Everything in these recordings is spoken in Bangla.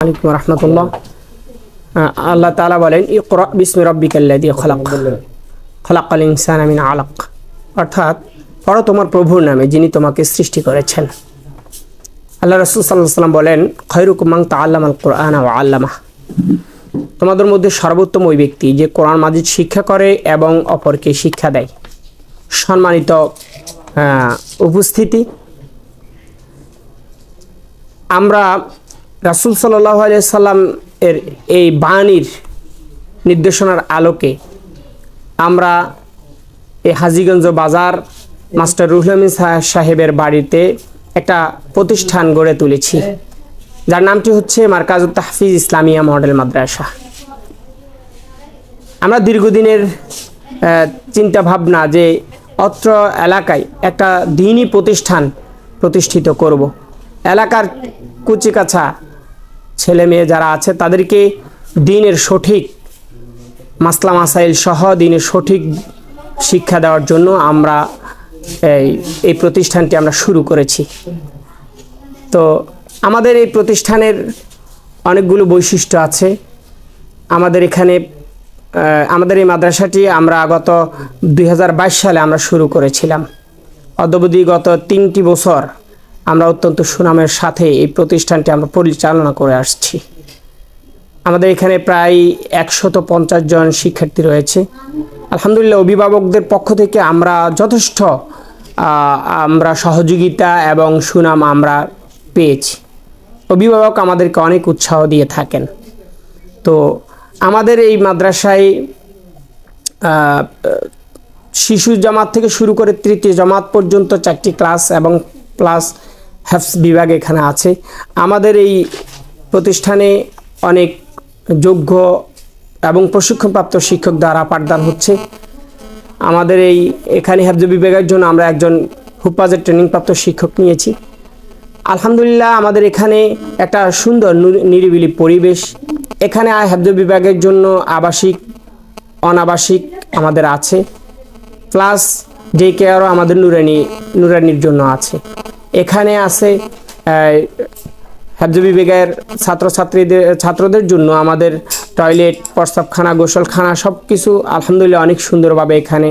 আলাইকুম রহমতুল্লাহ। আল্লাহ তাআলা বলেন ইকরা বিসমি রাব্বিকাল্লাযী খলাক খলাকাল ইনসানা মিন আলাক, অর্থাৎ পড়ো তোমার প্রভুর নামে যিনি তোমাকে সৃষ্টি করেছেন। আল্লাহ রাসূল সাল্লাল্লাহু আলাইহি ওয়াসাল্লাম বলেন খায়রুকুম মান তাআল্লামাল কুরআনা ওয়া আল্লামাহ, তোমাদের মধ্যে সর্বোত্তম ওই ব্যক্তি যে কোরআন মাজিদ শিক্ষা করে এবং অপরকে শিক্ষা দেয়। সম্মানিত উপস্থিতি, আমরা রাসূল সাল্লাল্লাহু আলাইহি সাল্লাম এর এই বাণীর নির্দেশনার আলোকে আমরা এই হাজীগঞ্জ বাজার মাস্টার রুহুল আমিন সাহেবের বাড়িতে একটা প্রতিষ্ঠান গড়ে তুলেছি, যার নামটি হচ্ছে মারকাজুত তাহফিজ ইসলামিয়া মডেল মাদ্রাসা। আমরা দীর্ঘদিনের চিন্তা ভাবনা যে অত্র এলাকায় একটা দ্বীনি প্রতিষ্ঠান প্রতিষ্ঠিত করব। এলাকার কুচিকাছা ছেলে মেয়ে যারা আছে তাদেরকে দ্বীনের সঠিক মাসলা মাসাইল সহ দ্বীনের সঠিক শিক্ষা দেওয়ার জন্য আমরা এই প্রতিষ্ঠানটি আমরা শুরু করেছি। তো আমাদের এই প্রতিষ্ঠানের অনেকগুলো বৈশিষ্ট্য আছে। আমাদের এখানে আমাদের এই মাদ্রাসাটি আমরা গত 2022 সালে আমরা শুরু করেছিলাম। অদ্যাবধি গত 3টি বছর আমরা অত্যন্ত সুনামের সাথে এই প্রতিষ্ঠানটি আমরা পরিচালনা করে আসছি। আমাদের এখানে প্রায় 150 জন শিক্ষার্থী রয়েছে। আলহামদুলিল্লাহ, অভিভাবকদের পক্ষ থেকে আমরা যথেষ্ট আমরা সহযোগিতা এবং সুনাম আমরা পেয়েছি। অভিভাবক আমাদেরকে অনেক উৎসাহ দিয়ে থাকেন। তো আমাদের এই মাদ্রাসায় শিশু জামাত থেকে শুরু করে তৃতীয় জামাত পর্যন্ত 4টি ক্লাস এবং প্লাস হেফজ বিভাগ এখানে আছে। আমাদের এই প্রতিষ্ঠানে অনেক যোগ্য এবং প্রশিক্ষণপ্রাপ্ত শিক্ষক দ্বারা পাঠদান হচ্ছে। আমাদের এখানে হেফজ বিভাগের জন্য আমরা একজন হুফাজের ট্রেনিংপ্রাপ্ত শিক্ষক নিয়েছি। আলহামদুলিল্লাহ, আমাদের এখানে একটা সুন্দর নিরিবিলি পরিবেশ। এখানে হেফজ বিভাগের জন্য আবাসিক অনাবাসিক আমাদের আছে, প্লাস ডে কেয়ারও আমাদের নুরানির জন্য আছে। এখানে আছে হেফজ বিভাগের ছাত্রদের জন্য আমাদের টয়লেট, প্রস্রাবখানা, গোসলখানা সব কিছু আলহামদুলিল্লাহ অনেক সুন্দরভাবে এখানে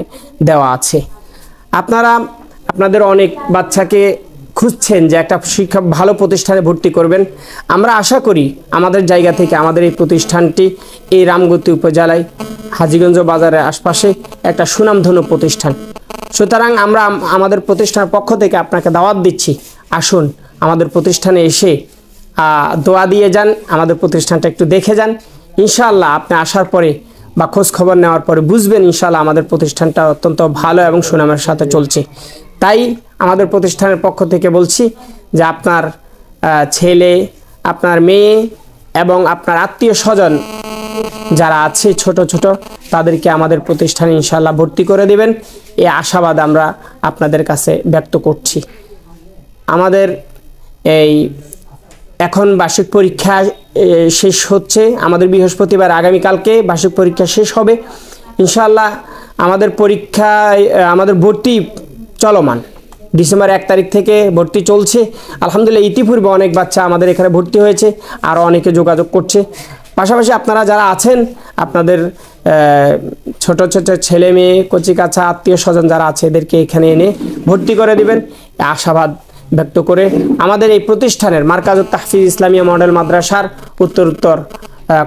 দেওয়া আছে। আপনারা আপনাদের অনেক বাচ্চাকে খুঁজছেন যে একটা শিক্ষা ভালো প্রতিষ্ঠানে ভর্তি করবেন। আমরা আশা করি আমাদের জায়গা থেকে আমাদের এই প্রতিষ্ঠানটি এই রামগতি উপজেলায় হাজীগঞ্জ বাজারের আশপাশে একটা সুনামধন্য প্রতিষ্ঠান। সুতরাং আমরা আমাদের প্রতিষ্ঠানের পক্ষ থেকে আপনাকে দাওয়াত দিচ্ছি, আসুন আমাদের প্রতিষ্ঠানে এসে দোয়া দিয়ে যান, আমাদের প্রতিষ্ঠানটা একটু দেখে যান। ইনশাআল্লাহ আপনি আসার পরে বা খোঁজ খবর নেওয়ার পরে বুঝবেন ইনশাআল্লাহ আমাদের প্রতিষ্ঠানটা অত্যন্ত ভালো এবং সুনামের সাথে চলছে। তাই আমাদের প্রতিষ্ঠানের পক্ষ থেকে বলছি যে আপনার ছেলে, আপনার মেয়ে এবং আপনার আত্মীয় স্বজন যারা আছে ছোট ছোট তাদেরকে আমাদের প্রতিষ্ঠানে ইনশাআল্লাহ ভর্তি করে দিবেন, এই আশাবাদ আমরা আপনাদের কাছে ব্যক্ত করছি। আমাদের এখন বার্ষিক পরীক্ষা শেষ হচ্ছে, আমাদের বৃহস্পতিবার আগামীকালকে বার্ষিক পরীক্ষা শেষ হবে ইনশাআল্লাহ। আমাদের পরীক্ষায় আমাদের ভর্তি চলমান, ডিসেম্বর 1 তারিখ থেকে ভর্তি চলছে। আলহামদুলিল্লাহ, ইতিপূর্বে অনেক বাচ্চা আমাদের এখানে ভর্তি হয়েছে, আরও অনেকে যোগাযোগ করছে। পাশাপাশি আপনারা যারা আছেন আপনাদের ছোট ছোট ছেলে মেয়ে, কচিকাছা, আত্মীয় স্বজন যারা আছে এদেরকে এখানে এনে ভর্তি করে দিবেন, আশাবাদ ব্যক্ত করে আমাদের এই প্রতিষ্ঠানের মারকাজুত তাহফিজ ইসলামিয়া মডেল মাদ্রাসার উত্তর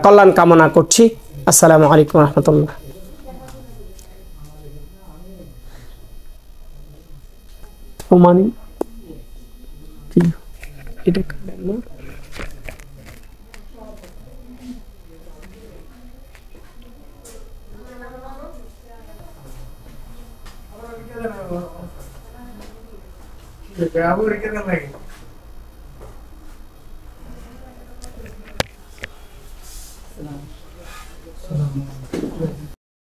কল্যাণ কামনা করছি। আসসালামু আলাইকুম রহমতুল্লাহ। ওমানি এটা Ahora queda